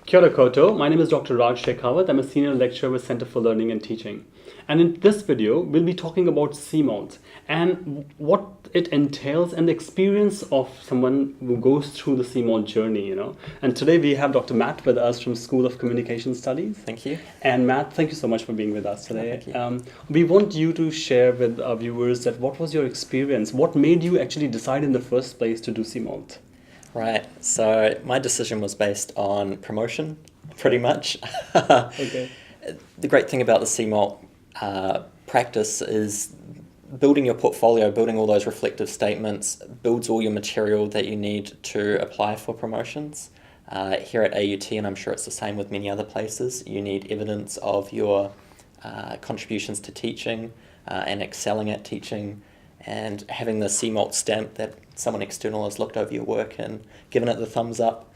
Kia ora koutou. My name is Dr. Raj Shekhawat. I'm a senior lecturer with Center for Learning and Teaching. And in this video, we'll be talking about CMALT and what it entails and the experience of someone who goes through the CMALT journey. And today we have Dr. Matt with us from School of Communication Studies. Thank you. And Matt, thank you so much for being with us today. Thank you. We want you to share with our viewers that what was your experience? What made you actually decide in the first place to do CMALT? Right, so my decision was based on promotion, pretty much. Okay. The great thing about the CMALT practice is building your portfolio, building all those reflective statements, builds all your material that you need to apply for promotions. Here at AUT, and I'm sure it's the same with many other places, you need evidence of your contributions to teaching and excelling at teaching, and having the CMALT stamp that someone external has looked over your work and given it the thumbs up,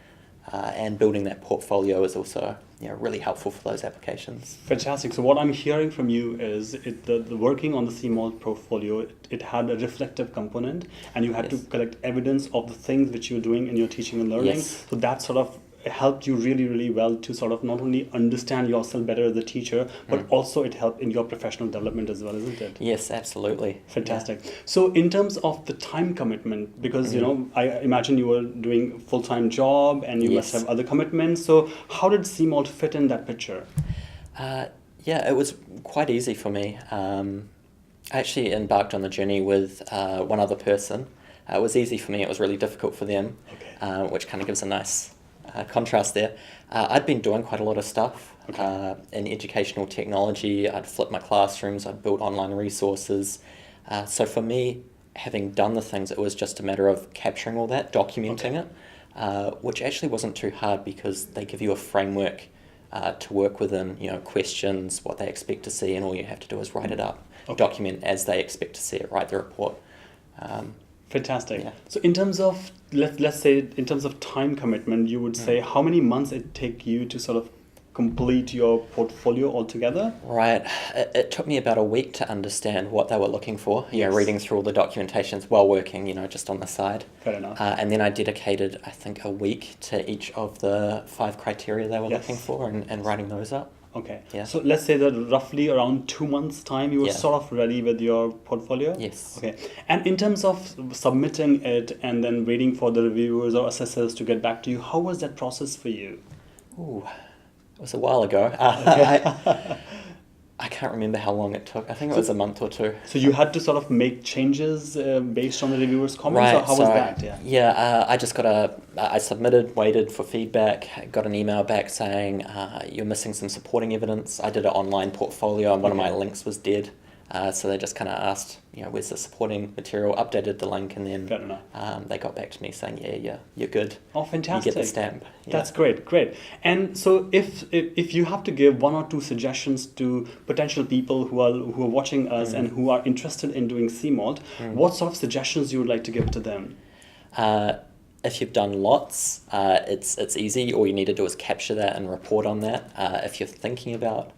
and building that portfolio is also really helpful for those applications. Fantastic. So what I'm hearing from you is the working on the CMALT portfolio, it had a reflective component, and you had Yes. to collect evidence of the things which you're doing in your teaching and learning. Yes. So that sort of helped you really, really well to sort of not only understand yourself better as a teacher, but also it helped in your professional development as well, isn't it? Yes, absolutely. Fantastic. Yeah. So in terms of the time commitment, because I imagine you were doing full-time job and you must Yes. have other commitments. So how did CMALT fit in that picture? Yeah, it was quite easy for me. I actually embarked on the journey with one other person. It was easy for me, it was really difficult for them, Okay. which kind of gives a nice contrast there. I'd been doing quite a lot of stuff in educational technology. I'd flipped my classrooms, I'd built online resources. So for me, having done the things, it was just a matter of capturing all that, documenting it, which actually wasn't too hard because they give you a framework to work within, questions, what they expect to see, and all you have to do is write it up, document as they expect to see it, write the report. Fantastic. Yeah. So in terms of, let's say, in terms of time commitment, you would say how many months it take you to sort of complete your portfolio altogether? Right. It took me about a week to understand what they were looking for, Yes. reading through all the documentations while working, just on the side. Fair enough. And then I dedicated, I think, a week to each of the 5 criteria they were Yes. looking for and writing those up. Okay. Yeah. So let's say that roughly around 2 months' time, you were Yeah. sort of ready with your portfolio? Yes. Okay. And in terms of submitting it and then waiting for the reviewers or assessors to get back to you, how was that process for you? Ooh, it was a while ago. I can't remember how long it took. I think it was a month or two. So you had to sort of make changes based on the reviewers' comments, or how was that? I just I submitted, waited for feedback, got an email back saying you're missing some supporting evidence. I did an online portfolio and one of my links was dead. So they just kind of asked, where's the supporting material, updated the link, and then Fair enough. they got back to me saying, yeah, you're good. Oh, fantastic. You get the stamp. Yeah. That's great. And so if you have to give 1 or 2 suggestions to potential people who are watching us and who are interested in doing CMALT, what sort of suggestions you would like to give to them? If you've done lots, it's easy. All you need to do is capture that and report on that. If you're thinking about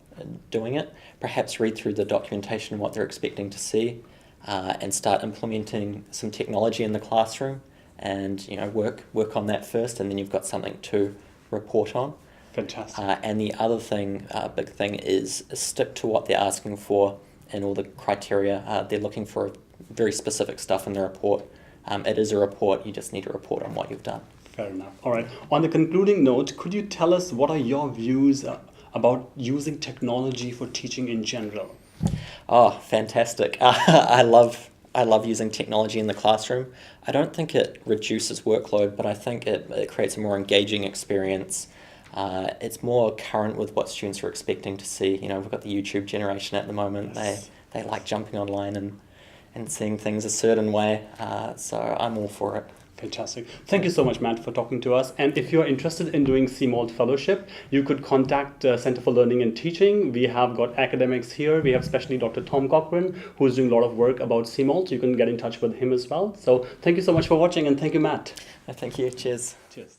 doing it, perhaps read through the documentation and what they're expecting to see, and start implementing some technology in the classroom, and work on that first, and then you've got something to report on. Fantastic. And the other thing, big thing, is stick to what they're asking for and all the criteria. They're looking for very specific stuff in the report. It is a report, you just need to report on what you've done. Fair enough. All right. On the concluding note, could you tell us what are your views about using technology for teaching in general? Oh, fantastic. I love using technology in the classroom. I don't think it reduces workload, but I think it creates a more engaging experience. It's more current with what students are expecting to see. We've got the YouTube generation at the moment. Yes. They like jumping online and seeing things a certain way. So I'm all for it. Fantastic. Thank you so much, Matt, for talking to us. And if you're interested in doing CMALT Fellowship, you could contact Center for Learning and Teaching. We have got academics here. We have especially Dr. Tom Cochran, who's doing a lot of work about CMALT. You can get in touch with him as well. So thank you so much for watching, and thank you, Matt. Thank you. Cheers. Cheers.